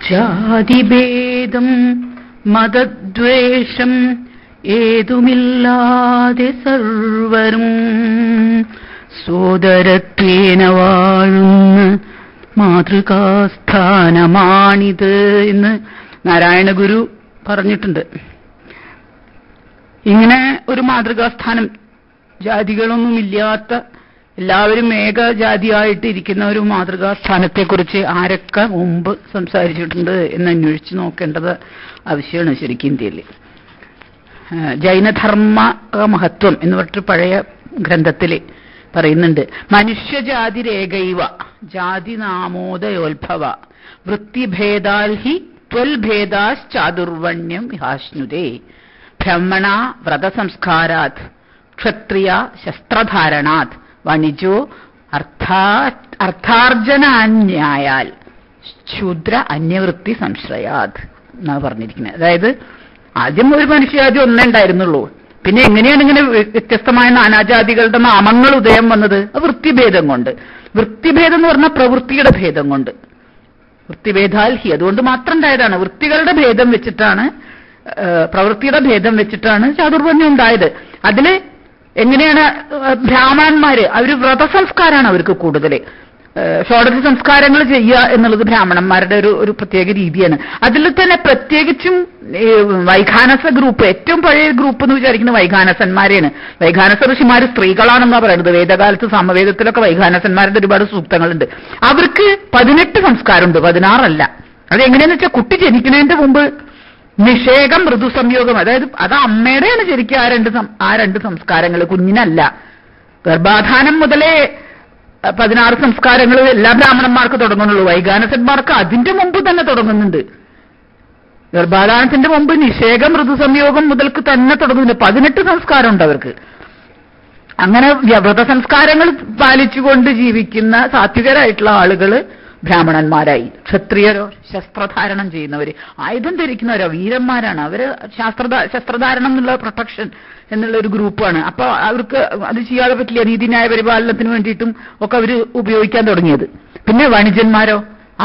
ജാതിഭേദം മതദ്വേഷം ഏതുമില്ലാതെ സർവരും സോദരത്വേന വാഴുന്ന മാതൃകാസ്ഥാനമാണിത് എന്ന് നാരായണ ഗുരു പറഞ്ഞിട്ടുണ്ട്. ഇങ്ങനെ ഒരു മാതൃകാസ്ഥാനം, ജാതികളൊന്നുമില്ലാത്ത എല്ലാവരും ഏകജാതിയായിട്ട് ഇരിക്കുന്ന ഒരു മാതൃകാസ്ഥാനത്തെക്കുറിച്ച് ആരൊക്കെ മുമ്പ് സംസാരിച്ചിട്ടുണ്ട് എന്ന് അന്വേഷിച്ച് നോക്കേണ്ടത് ആവശ്യമാണ് ശരിക്കും ഇന്ത്യയിൽ. ജൈനധർമ്മ മഹത്വം എന്ന് പറഞ്ഞിട്ട് പഴയ ഗ്രന്ഥത്തിൽ പറയുന്നുണ്ട്. മനുഷ്യജാതിരേഖൈവ ജാതി നാമോദയോത്ഭവ വൃത്തിഭേദാൽ ഹി ത്വൽഭേദാശ്ചാതുർവണ്യം വിഹാശ്നുതേ ബ്രഹ്മണ വ്രതസംസ്കാരാത് ക്ഷത്രിയ ശസ്ത്രധാരണാത് വണിജോ അർത്ഥാർജനാന്യായാൽ ശൂദ്ര അന്യവൃത്തി സംശ്രയാത് എന്നാണ് പറഞ്ഞിരിക്കുന്നത്. അതായത് ആദ്യം ഒരു മനുഷ്യജാതി ഒന്നേ ഉണ്ടായിരുന്നുള്ളൂ. പിന്നെ എങ്ങനെയാണ് ഇങ്ങനെ വ്യത്യസ്തമായ നാനാജാതികളുടെ നാമങ്ങൾ ഉദയം വന്നത്? വൃത്തിഭേദം കൊണ്ട്. വൃത്തിഭേദം എന്ന് പറഞ്ഞാൽ പ്രവൃത്തിയുടെ ഭേദം കൊണ്ട്. വൃത്തിഭേദാൽ ഹി, അതുകൊണ്ട് മാത്രം ഉണ്ടായതാണ്. വൃത്തികളുടെ ഭേദം വെച്ചിട്ടാണ്, പ്രവൃത്തിയുടെ ഭേദം വെച്ചിട്ടാണ് ചാതുർവർണ്ണ്യം ഉണ്ടായത്. അതില് എങ്ങനെയാണ് ബ്രാഹ്മണന്മാര്, അവര് വ്രതസംസ്കാരമാണ് അവർക്ക് കൂടുതൽ. ഷോഡശ സംസ്കാരങ്ങൾ ചെയ്യുക എന്നുള്ളത് ബ്രാഹ്മണന്മാരുടെ ഒരു പ്രത്യേക രീതിയാണ്. അതിൽ തന്നെ പ്രത്യേകിച്ചും വൈഖാനസ ഗ്രൂപ്പ്, ഏറ്റവും പഴയ ഗ്രൂപ്പ് എന്ന് വിചാരിക്കുന്നത് വൈഖാനസന്മാരെയാണ്. വൈഖാനസ ഋഷിമാര് സ്ത്രീകളാണെന്നാ പറയുന്നത്. വേദകാലത്ത് സമവേദത്തിലൊക്കെ വൈഖാനസന്മാരുടെ ഒരുപാട് സൂക്തങ്ങളുണ്ട്. അവർക്ക് 18 സംസ്കാരമുണ്ട്, 16 അല്ല. അതെങ്ങനെയാന്ന് വെച്ചാൽ കുട്ടി ജനിക്കുന്നതിന്റെ മുമ്പ് നിഷേകം ഋതുസംയോഗം, അതായത് അത് അമ്മയുടെയാണ് ശരിക്കും ആ രണ്ട് സംസ്കാരങ്ങൾ, കുഞ്ഞിനല്ല. ഗർഭാധാനം മുതലേ 16 സംസ്കാരങ്ങൾ എല്ലാ ബ്രാഹ്മണന്മാർക്ക് തുടങ്ങുന്നുള്ളൂ. വൈഖാനസന്മാർക്ക് അതിന്റെ മുമ്പ് തന്നെ തുടങ്ങുന്നുണ്ട്. ഗർഭാധാനത്തിന്റെ മുമ്പ് നിഷേകം ഋതുസംയോഗം മുതൽക്ക് തന്നെ തുടങ്ങുന്നുണ്ട്. 18 സംസ്കാരമുണ്ട് അവർക്ക്. അങ്ങനെ വ്രതസംസ്കാരങ്ങൾ പാലിച്ചുകൊണ്ട് ജീവിക്കുന്ന സാത്വികരായിട്ടുള്ള ആളുകള് ബ്രാഹ്മണന്മാരായി. ക്ഷത്രിയരോ ശസ്ത്രധാരണം ചെയ്യുന്നവര്, ആയുധം ധരിക്കുന്നവരോ വീരന്മാരാണ്. അവര് ശസ്ത്രധാരണം എന്നുള്ള പ്രൊട്ടക്ഷൻ എന്നുള്ള ഒരു ഗ്രൂപ്പാണ്. അപ്പൊ അവർക്ക് അത് ചെയ്യാതെ പറ്റില്ല. നീതിന്യായ പരിപാലനത്തിന് വേണ്ടിയിട്ടും ഒക്കെ അവര് ഉപയോഗിക്കാൻ തുടങ്ങിയത്. പിന്നെ വണിജന്മാരോ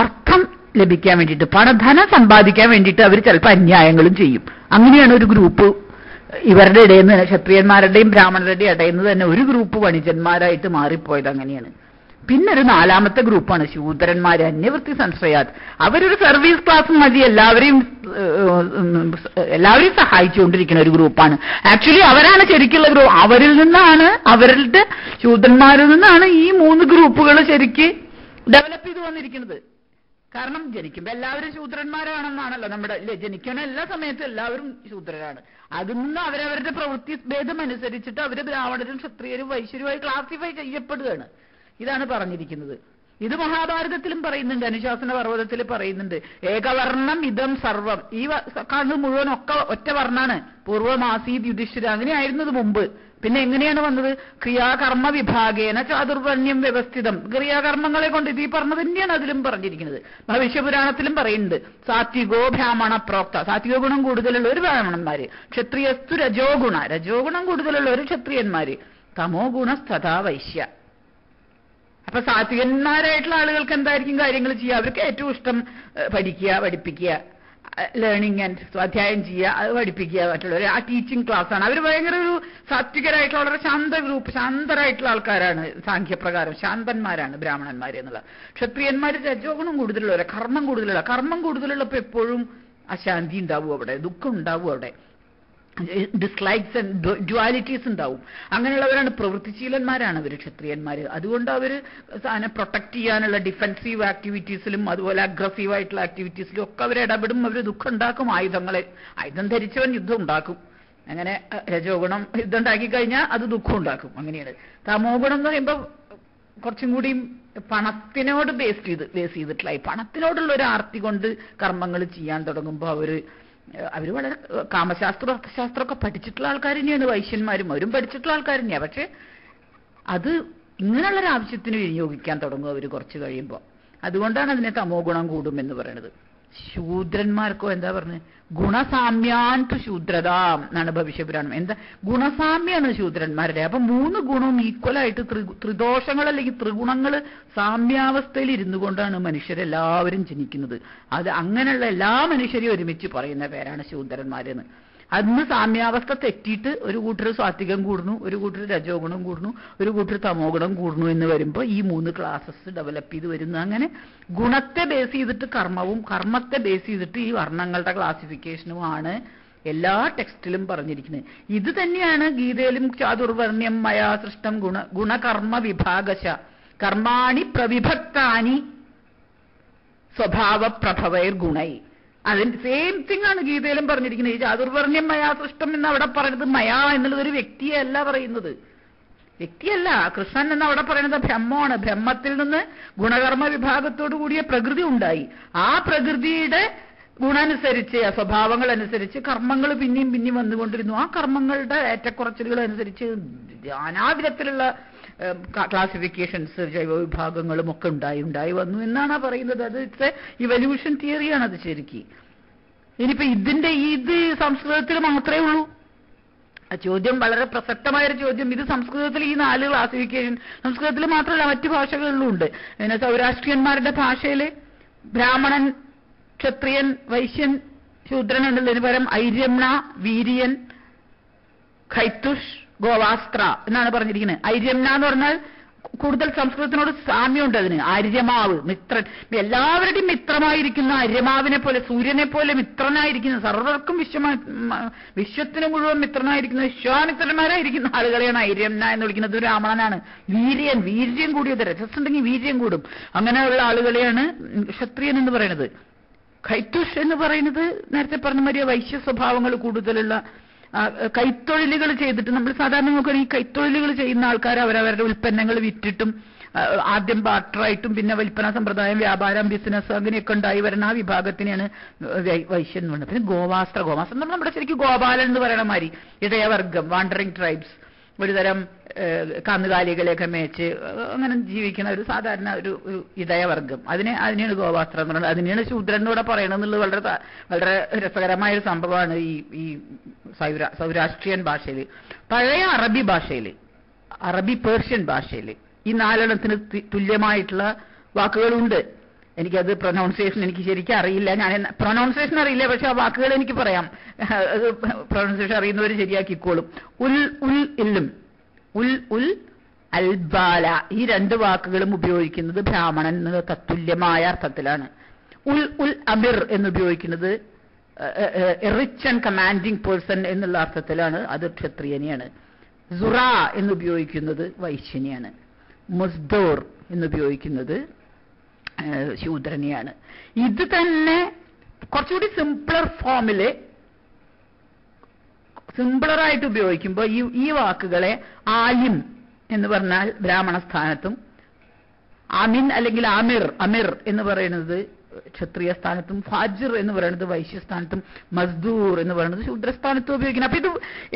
അർത്ഥം ലഭിക്കാൻ വേണ്ടിയിട്ട്, പണധനം സമ്പാദിക്കാൻ വേണ്ടിയിട്ട് അവർ ചിലപ്പോൾ അന്യായങ്ങളും ചെയ്യും. അങ്ങനെയാണ് ഒരു ഗ്രൂപ്പ് ഇവരുടെ ഇടയിൽ നിന്ന്, ക്ഷത്രിയന്മാരുടെയും ബ്രാഹ്മണരുടെയും ഇടയിൽ നിന്ന് തന്നെ ഒരു ഗ്രൂപ്പ് വണിജന്മാരായിട്ട് മാറിപ്പോയത്. അങ്ങനെയാണ്. പിന്നെ ഒരു 4ാമത്തെ ഗ്രൂപ്പാണ് ശൂദ്രന്മാര്, അന്യവൃത്തി സംശ്രയാത്. അവരൊരു സർവീസ് ക്ലാസ് മതി, എല്ലാവരെയും സഹായിച്ചുകൊണ്ടിരിക്കുന്ന ഒരു ഗ്രൂപ്പാണ്. ആക്ച്വലി അവരാണ് ശരിക്കുള്ള ഗ്രൂപ്പ്. അവരിൽ നിന്നാണ്, അവരുടെ ശൂദ്രന്മാരിൽ നിന്നാണ് ഈ 3 ഗ്രൂപ്പുകൾ ശരിക്ക് ഡെവലപ്പ് ചെയ്ത് വന്നിരിക്കുന്നത്. കാരണം ജനിക്കുമ്പോൾ എല്ലാവരും ശൂദ്രന്മാരാണെന്നാണല്ലോ നമ്മുടെ ജനിക്കണ എല്ലാ സമയത്തും എല്ലാവരും ശൂദ്രരാണ്. അതിൽ നിന്ന് അവരവരുടെ പ്രവൃത്തി ഭേദം അനുസരിച്ചിട്ട് അവര് ബ്രാഹ്മണരും ക്ഷത്രിയരും വൈശ്യരുമായി ക്ലാസിഫൈ ചെയ്യപ്പെടുകയാണ്. ഇതാണ് പറഞ്ഞിരിക്കുന്നത്. ഇത് മഹാഭാരതത്തിലും പറയുന്നുണ്ട്, അനുശാസന പർവ്വതത്തിൽ പറയുന്നുണ്ട്. ഏകവർണം ഇതം സർവം. ഈ കാണുന്നത് മുഴുവൻ ഒക്കെ ഒറ്റ വർണ്ണാണ്. പൂർവമാസീത് യുധിഷ്ഠിര, അങ്ങനെയായിരുന്നത് മുമ്പ്. പിന്നെ എങ്ങനെയാണ് വന്നത്? ക്രിയാകർമ്മ വിഭാഗേന ചാതുർവർണ്ണ്യം വ്യവസ്ഥിതം. ക്രിയാകർമ്മങ്ങളെ കൊണ്ട് ഇത് ഈ പറഞ്ഞത് തന്നെയാണ് അതിലും പറഞ്ഞിരിക്കുന്നത്. ഭവിഷ്യപുരാണത്തിലും പറയുന്നുണ്ട്. സാത്വികോ ബ്രാഹ്മണ പ്രോക്ത, സാത്വിക ഗുണം കൂടുതലുള്ള ഒരു ബ്രാഹ്മണന്മാര്. ക്ഷത്രിയസ്തു രജോഗുണ, രജോഗുണം കൂടുതലുള്ള ഒരു ക്ഷത്രിയന്മാര്. തമോ ഗുണസ്തഥാ വൈശ്യ. അപ്പൊ സാത്വികന്മാരായിട്ടുള്ള ആളുകൾക്ക് എന്തായിരിക്കും കാര്യങ്ങൾ ചെയ്യുക? അവർക്ക് ഏറ്റവും ഇഷ്ടം പഠിക്കുക, പഠിപ്പിക്കുക, ലേണിംഗ് ആൻഡ് സ്വാധ്യായം ചെയ്യുക, അത് പഠിപ്പിക്കുക, മറ്റുള്ളവർ. ആ ടീച്ചിങ് ക്ലാസ് ആണ്. അവർ ഭയങ്കര ഒരു സാത്വികരായിട്ടുള്ള വളരെ ശാന്ത ഗ്രൂപ്പ്, ശാന്തരായിട്ടുള്ള ആൾക്കാരാണ്. സാഖ്യപ്രകാരം ശാന്തന്മാരാണ് ബ്രാഹ്മണന്മാർ എന്നുള്ള. ക്ഷത്രിയന്മാർ രജോഗുണം കൂടുതലുള്ളവരെ, കർമ്മം കൂടുതലുള്ള. കർമ്മം കൂടുതലുള്ളപ്പോൾ എപ്പോഴും അശാന്തി ഉണ്ടാവും, അവിടെ ദുഃഖം ഉണ്ടാവും, അവിടെ ഡിസ്ലൈക്സ് ആൻഡ് ഡ്യുവാലിറ്റീസ് ഉണ്ടാവും. അങ്ങനെയുള്ളവരാണ്. പ്രവൃത്തിശീലന്മാരാണ് അവർ ക്ഷത്രിയന്മാർ. അതുകൊണ്ട് അവർ അതിനെ പ്രൊട്ടക്ട് ചെയ്യാനുള്ള ഡിഫെൻസീവ് ആക്ടിവിറ്റീസിലും അതുപോലെ അഗ്രസീവ് ആയിട്ടുള്ള ആക്ടിവിറ്റീസിലും ഒക്കെ അവർ ഇടപെടും. അവർ ദുഃഖം ഉണ്ടാക്കും. ആയുധം ധരിച്ചവൻ യുദ്ധം ഉണ്ടാക്കും. അങ്ങനെ രജോഗുണം യുദ്ധം ഉണ്ടാക്കി കഴിഞ്ഞാൽ അത് ദുഃഖം ഉണ്ടാക്കും. അങ്ങനെയാണ്. തമോ ഗുണം എന്ന് പറയുമ്പോൾ കുറച്ചും കൂടി പണത്തിനോട് ബേസ് ചെയ്തിട്ടുള്ള, പണത്തിനോടുള്ള ഒരു ആർത്തി കൊണ്ട് കർമ്മങ്ങൾ ചെയ്യാൻ തുടങ്ങുമ്പോൾ അവര് വളരെ കാമശാസ്ത്രം അർത്ഥശാസ്ത്രമൊക്കെ പഠിച്ചിട്ടുള്ള ആൾക്കാർ തന്നെയാണ് വൈശ്യന്മാരും. അവരും പഠിച്ചിട്ടുള്ള ആൾക്കാർ തന്നെയാണ്. പക്ഷെ അത് ഇങ്ങനെയുള്ളൊരു ആവശ്യത്തിന് വിനിയോഗിക്കാൻ തുടങ്ങും അവർ കുറച്ച് കഴിയുമ്പോൾ. അതുകൊണ്ടാണ് അതിനെ തമോ ഗുണം കൂടും എന്ന് പറയുന്നത്. ശൂദ്രന്മാർക്കോ എന്താ പറഞ്ഞത്? ഗുണസാമ്യാൻ ടു ശൂദ്രതാം എന്നാണ് ഭവിഷ്യപുരാണം. എന്താ ഗുണസാമ്യാണ് ശൂദ്രന്മാരുടെ. അപ്പൊ 3 ഗുണവും ഈക്വലായിട്ട് ത്രിദോഷങ്ങൾ അല്ലെങ്കിൽ ത്രിഗുണങ്ങൾ സാമ്യാവസ്ഥയിൽ ഇരുന്നു കൊണ്ടാണ് മനുഷ്യരെല്ലാവരും ജനിക്കുന്നത്. അത് അങ്ങനെയുള്ള എല്ലാ മനുഷ്യരെയും ഒരുമിച്ച് പറയുന്ന പേരാണ് ശൂദ്രന്മാരെന്ന്. അന്ന് സാമ്യാവസ്ഥ തെറ്റിയിട്ട് ഒരു കൂട്ടർ സാത്വികം കൂടുന്നു, ഒരു കൂട്ടർ രജോ ഗുണം കൂടുന്നു, ഒരു കൂട്ടർ തമോ ഗുണം കൂടുന്നു എന്ന് വരുമ്പോൾ ഈ 3 ക്ലാസസ് ഡെവലപ്പ് ചെയ്ത് വരുന്നു. അങ്ങനെ ഗുണത്തെ ബേസ് ചെയ്തിട്ട് കർമ്മവും, കർമ്മത്തെ ബേസ് ചെയ്തിട്ട് ഈ വർണ്ണങ്ങളുടെ ക്ലാസിഫിക്കേഷനുമാണ് എല്ലാ ടെക്സ്റ്റിലും പറഞ്ഞിരിക്കുന്നത്. ഇത് തന്നെയാണ് ഗീതയിലും ചാതുർവർണ്ണ്യം മയാ സൃഷ്ടം ഗുണകർമ്മ വിഭാഗശ കർമാണി പ്രവിഭക്താനി സ്വഭാവ പ്രഭവൈർ ഗുണൈ. അതിന് സെയിം തിങ് ആണ് ഗീതയിലും പറഞ്ഞിരിക്കുന്നത്. ഈ ചാതുർവർണ്ണ്യം മയാ സൃഷ്ടം എന്ന് അവിടെ പറയുന്നത് മയാ എന്നുള്ളത് ഒരു വ്യക്തിയല്ല പറയുന്നത്, വ്യക്തിയല്ല. കൃഷ്ണൻ എന്ന് അവിടെ പറയുന്നത് ബ്രഹ്മമാണ്. ബ്രഹ്മത്തിൽ നിന്ന് ഗുണകർമ്മ വിഭാഗത്തോടു കൂടിയ പ്രകൃതി ഉണ്ടായി. ആ പ്രകൃതിയുടെ ഗുണമനുസരിച്ച്, സ്വഭാവങ്ങൾ അനുസരിച്ച് കർമ്മങ്ങൾ പിന്നെയും പിന്നെയും വന്നുകൊണ്ടിരുന്നു. ആ കർമ്മങ്ങളുടെ ഏറ്റക്കുറച്ചിലുകൾ അനുസരിച്ച് നാനാവിധത്തിലുള്ള ക്ലാസിഫിക്കേഷൻസ്, ജൈവ വിഭാഗങ്ങളും ഒക്കെ ഉണ്ടായി വന്നു എന്നാണ് പറയുന്നത്. അത് ഇറ്റ്സ് ഇവല്യൂഷൻ തിയറിയാണ് അത് ശരിക്കും. ഇനിയിപ്പോ ഇത് സംസ്കൃതത്തിൽ മാത്രമേ ഉള്ളൂ? ചോദ്യം വളരെ പ്രസക്തമായൊരു ചോദ്യം. ഇത് സംസ്കൃതത്തിൽ ഈ 4 ക്ലാസിഫിക്കേഷൻ സംസ്കൃതത്തിൽ മാത്രമല്ല മറ്റു ഭാഷകളിലും ഉണ്ട്. പിന്നെ സൗരാഷ്ട്രീയന്മാരുടെ ഭാഷയിൽ ബ്രാഹ്മണൻ, ക്ഷത്രിയൻ, വൈശ്യൻ, ശൂദ്രൻ എന്നുള്ളതിന് പകരം ഐര്യംണ, വീര്യൻ, ഖൈത്തുഷ്, ഗോവാസ്ത്ര എന്നാണ് പറഞ്ഞിരിക്കുന്നത്. ഐര്യംന എന്ന് പറഞ്ഞാൽ കൂടുതൽ സംസ്കൃതത്തിനോട് സാമ്യമുണ്ട് അതിന്. ആര്യമാവ്, മിത്രൻ, എല്ലാവരുടെയും മിത്രമായിരിക്കുന്ന ആര്യമാവിനെ പോലെ, സൂര്യനെ പോലെ മിത്രനായിരിക്കുന്ന, സർവർക്കും വിശ്വത്തിന് മുഴുവൻ മിത്രനായിരിക്കുന്ന വിശ്വാമിത്രന്മാരായിരിക്കുന്ന ആളുകളെയാണ് ഐര്യംന എന്ന് വിളിക്കുന്നത്. ഒരു ബ്രാഹ്മണനാണ്. വീര്യം കൂടിയത്, രജസ്സുണ്ടെങ്കിൽ വീര്യം കൂടും. അങ്ങനെയുള്ള ആളുകളെയാണ് ക്ഷത്രിയൻ എന്ന് പറയുന്നത്. ഖൈത്തുഷ് എന്ന് പറയുന്നത് നേരത്തെ പറഞ്ഞ മാതിരി വൈശ്യ സ്വഭാവങ്ങൾ കൂടുതലുള്ള കൈത്തൊഴിലുകൾ ചെയ്തിട്ട്, നമ്മൾ സാധാരണ നോക്കുകയാണെങ്കിൽ ഈ കൈത്തൊഴിലുകൾ ചെയ്യുന്ന ആൾക്കാർ അവരവരുടെ ഉൽപ്പന്നങ്ങൾ വിറ്റിട്ടും ആദ്യം ബാർട്ടറായിട്ടും പിന്നെ വിൽപ്പന സമ്പ്രദായം, വ്യാപാരം, ബിസിനസ് അങ്ങനെയൊക്കെ ഉണ്ടായി വരുന്ന ആ വിഭാഗത്തിനെയാണ് വൈശ്യൻ എന്ന് പറയുന്നത്. പിന്നെ ഗോവാസ്ത്ര എന്ന് പറഞ്ഞാൽ നമ്മുടെ ശരിക്കും ഗോപാലൻ എന്ന് പറയണ മാതിരി ഇടയവർഗം, വാണ്ടറിംഗ് ട്രൈബ്സ്, ഒരുതരം കന്നുകാലികളെയൊക്കെ മേച്ച് അങ്ങനെ ജീവിക്കുന്ന ഒരു സാധാരണ ഒരു ഇടയവർഗം. അതിനെയാണ് ഗോവാസ്ത്രം എന്ന് പറയുന്നത്. അതിനെയാണ് ശൂദ്രനോടെ പറയണമെന്നുള്ളത് വളരെ രസകരമായ ഒരു സംഭവമാണ്. ഈ സൗരാഷ്ട്രീയൻ ഭാഷയിൽ, പഴയ അറബി ഭാഷയിൽ, അറബി പേർഷ്യൻ ഭാഷയിൽ ഈ 4 തുല്യമായിട്ടുള്ള വാക്കുകളുണ്ട്. എനിക്കത് പ്രൊനൗൺസിയേഷൻ എനിക്ക് ശരിക്കും അറിയില്ല. ഞാൻ പ്രൊനൗൺസിയേഷൻ അറിയില്ല, പക്ഷെ ആ വാക്കുകൾ എനിക്ക് പറയാം. അത് പ്രൊനൗൺസിയേഷൻ അറിയുന്നവർ ശരിയാക്കിക്കോളും. ഇല്ലും ഉൽ അൽബാല, ഈ 2 വാക്കുകളും ഉപയോഗിക്കുന്നത് ബ്രാഹ്മണൻ എന്ന തത്തുല്യമായ അർത്ഥത്തിലാണ്. ഉൽ അമിർ എന്നുപയോഗിക്കുന്നത് റിച്ച് ആൻഡ് കമാൻഡിങ് പേഴ്സൺ എന്നുള്ള അർത്ഥത്തിലാണ്. അത് ക്ഷത്രിയനെയാണ്. സുറ എന്നുപയോഗിക്കുന്നത് വൈശ്യനെയാണ്. മുസ്ദോർ എന്നുപയോഗിക്കുന്നത് ശൂദ്രനെയാണ്. ഇത് തന്നെ കുറച്ചുകൂടി സിംപ്ലർ ഫോമില്, സിംപ്ലറായിട്ട് ഉപയോഗിക്കുമ്പോൾ ഈ വാക്കുകളെ ആലിം എന്ന് പറഞ്ഞാൽ ബ്രാഹ്മണ സ്ഥാനത്തും, അമിൻ അല്ലെങ്കിൽ അമിർ എന്ന് പറയുന്നത് ക്ഷത്രിയ സ്ഥാനത്തും, ഫാജിർ എന്ന് പറയുന്നത് വൈശ്യസ്ഥാനത്തും, മസ്ദൂർ എന്ന് പറയുന്നത് ശൂദ്രസ്ഥാനത്തും ഉപയോഗിക്കുന്നത്. അപ്പൊ ഇത്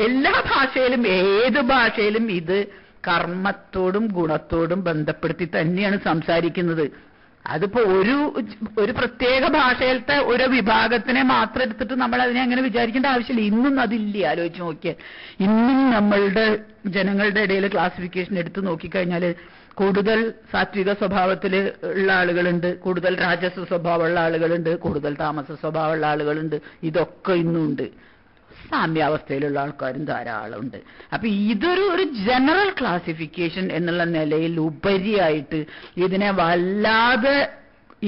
എല്ലാ ഭാഷയിലും, ഏത് ഭാഷയിലും ഇത് കർമ്മത്തോടും ഗുണത്തോടും ബന്ധപ്പെടുത്തി തന്നെയാണ് സംസാരിക്കുന്നത്. അതിപ്പോ ഒരു പ്രത്യേക ഭാഷയിലത്തെ ഒരു വിഭാഗത്തിനെ മാത്രം എടുത്തിട്ട് നമ്മൾ അതിനെ അങ്ങനെ വിചാരിക്കേണ്ട ആവശ്യമില്ല. ഇന്നും അതില്ല. ആലോചിച്ച് നോക്കിയാൽ ഇന്നും നമ്മളുടെ ജനങ്ങളുടെ ഇടയിൽ ക്ലാസിഫിക്കേഷൻ എടുത്ത് നോക്കിക്കഴിഞ്ഞാൽ കൂടുതൽ സാത്വിക സ്വഭാവത്തിൽ ഉള്ള ആളുകളുണ്ട്, കൂടുതൽ രാജസ സ്വഭാവമുള്ള ആളുകളുണ്ട്, കൂടുതൽ താമസ സ്വഭാവമുള്ള ആളുകളുണ്ട്. ഇതൊക്കെ ഇന്നുണ്ട്. സാമ്യാവസ്ഥയിലുള്ള ആൾക്കാരും ധാരാളം ഉണ്ട്. അപ്പൊ ഇതൊരു ജനറൽ ക്ലാസിഫിക്കേഷൻ എന്നുള്ള നിലയിൽ ഉപരിയായിട്ട് ഇതിനെ വല്ലാതെ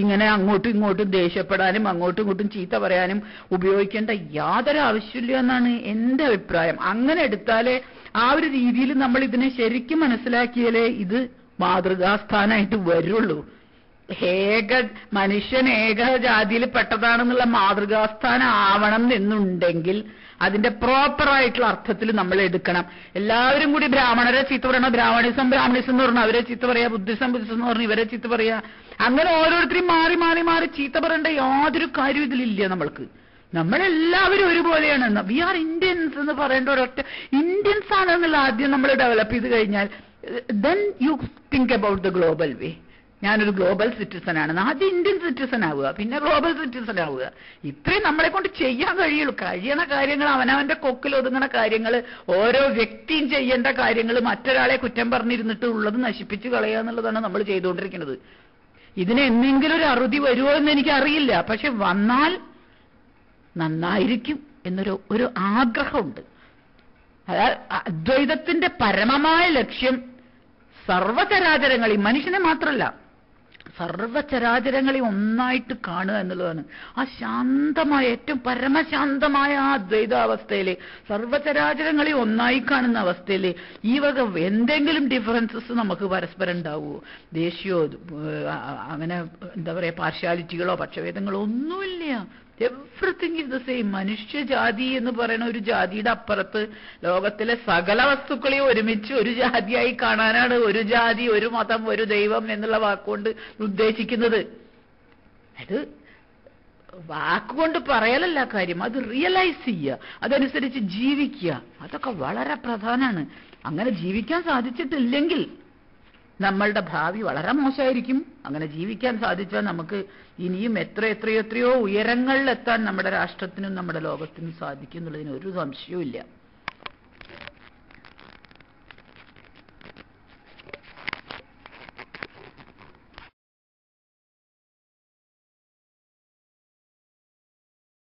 ഇങ്ങനെ അങ്ങോട്ടും ഇങ്ങോട്ടും ദേഷ്യപ്പെടാനും അങ്ങോട്ടും ഇങ്ങോട്ടും ചീത്ത പറയാനും ഉപയോഗിക്കേണ്ട യാതൊരു ആവശ്യമില്ല എന്നാണ് എന്റെ അഭിപ്രായം. അങ്ങനെ എടുത്താലേ, ആ ഒരു രീതിയിൽ നമ്മൾ ഇതിനെ ശരിക്കും മനസ്സിലാക്കിയാലേ ഇത് മാതൃകാസ്ഥാനായിട്ട് വരുള്ളൂ. മനുഷ്യൻ ഏക ജാതിയിൽ പെട്ടതാണെന്നുള്ള മാതൃകാസ്ഥാനം ആവണം എന്നുണ്ടെങ്കിൽ അതിന്റെ പ്രോപ്പറായിട്ടുള്ള അർത്ഥത്തിൽ നമ്മൾ എടുക്കണം. എല്ലാവരും കൂടി ബ്രാഹ്മണരെ ചീത്ത പറയണം, ബ്രാഹ്മണിസം എന്ന് പറഞ്ഞാൽ അവരെ ചീത്ത പറയാ, ബുദ്ധിസം എന്ന് പറഞ്ഞാൽ ഇവരെ ചീത്ത പറയാ, അങ്ങനെ ഓരോരുത്തരും മാറി മാറി മാറി ചീത്ത പറയേണ്ട യാതൊരു കാര്യം ഇതിലില്ല. നമ്മളെല്ലാവരും ഒരുപോലെയാണ്. വി ആർ ഇന്ത്യൻസ് എന്ന് പറയേണ്ട ഒരൊറ്റ ഇന്ത്യൻസ് ആണെന്നുള്ള ആദ്യം നമ്മൾ ഡെവലപ്പ് ചെയ്ത് കഴിഞ്ഞാൽ then you think about the global way. ഞാനൊരു ഗ്ലോബൽ സിറ്റിസൺ ആണ്. ആദ്യം ഇന്ത്യൻ സിറ്റിസൺ ആവുക, പിന്നെ ഗ്ലോബൽ സിറ്റിസൺ ആവുക. ഇത്രയും നമ്മളെ കൊണ്ട് ചെയ്യാൻ കഴിയുള്ളൂ. കഴിയണ കാര്യങ്ങൾ, അവനവന്റെ കൊക്കിൽ ഒതുങ്ങണ കാര്യങ്ങൾ, ഓരോ വ്യക്തിയും ചെയ്യേണ്ട കാര്യങ്ങൾ, മറ്റൊരാളെ കുറ്റം പറഞ്ഞിരുന്നിട്ട് ഉള്ളത് നശിപ്പിച്ച് കളയുക എന്നുള്ളതാണ് നമ്മൾ ചെയ്തുകൊണ്ടിരിക്കുന്നത്. ഇതിന് എന്തെങ്കിലും ഒരു അറുതി വരുമോ എന്ന് എനിക്കറിയില്ല. പക്ഷെ വന്നാൽ നന്നായിരിക്കും എന്നൊരു ആഗ്രഹമുണ്ട്. അതായത് അദ്വൈതത്തിന്റെ പരമമായ ലക്ഷ്യം സർവചരാചരങ്ങളെയും, മനുഷ്യനെ മാത്രമല്ല സർവചരാചരങ്ങളെയും ഒന്നായിട്ട് കാണുക എന്നുള്ളതാണ്. ആ ശാന്തമായ, ഏറ്റവും പരമശാന്തമായ ആ അദ്വൈതാവസ്ഥയിലെ, സർവചരാചരങ്ങളെയും ഒന്നായി കാണുന്ന അവസ്ഥയിലെ ഈ വക എന്തെങ്കിലും ഡിഫറൻസസ് നമുക്ക് പരസ്പരം ഉണ്ടാവുമോ? ദേഷ്യമോ അങ്ങനെ എന്താ പറയുക, പാർഷ്യാലിറ്റികളോ പക്ഷഭേദങ്ങളോ ഒന്നുമില്ല. Everything is the same. മനുഷ്യജാതി എന്ന് പറയുന്ന ഒരു ജാതിയുടെ അപ്പുറത്ത് ലോകത്തിലെ സകല വസ്തുക്കളെയും ഒരുമിച്ച് ഒരു ജാതിയായി കാണാനാണ് ഒരു ജാതി, ഒരു മതം, ഒരു ദൈവം എന്നുള്ള വാക്കുകൊണ്ട് ഉദ്ദേശിക്കുന്നത്. അത് വാക്കുകൊണ്ട് പറയലല്ല കാര്യം, അത് റിയലൈസ് ചെയ്യുക, അതനുസരിച്ച് ജീവിക്കുക. അതൊക്കെ വളരെ പ്രധാനമാണ്. അങ്ങനെ ജീവിക്കാൻ സാധിച്ചിട്ടില്ലെങ്കിൽ നമ്മളുടെ ഭാവി വളരെ മോശമായിരിക്കും. അങ്ങനെ ജീവിക്കാൻ സാധിച്ചാൽ നമുക്ക് ഇനിയും എത്രയോ ഉയരങ്ങളിലെത്താൻ നമ്മുടെ രാഷ്ട്രത്തിനും നമ്മുടെ ലോകത്തിനും സാധിക്കും എന്നുള്ളതിന് ഒരു സംശയവും ഇല്ല.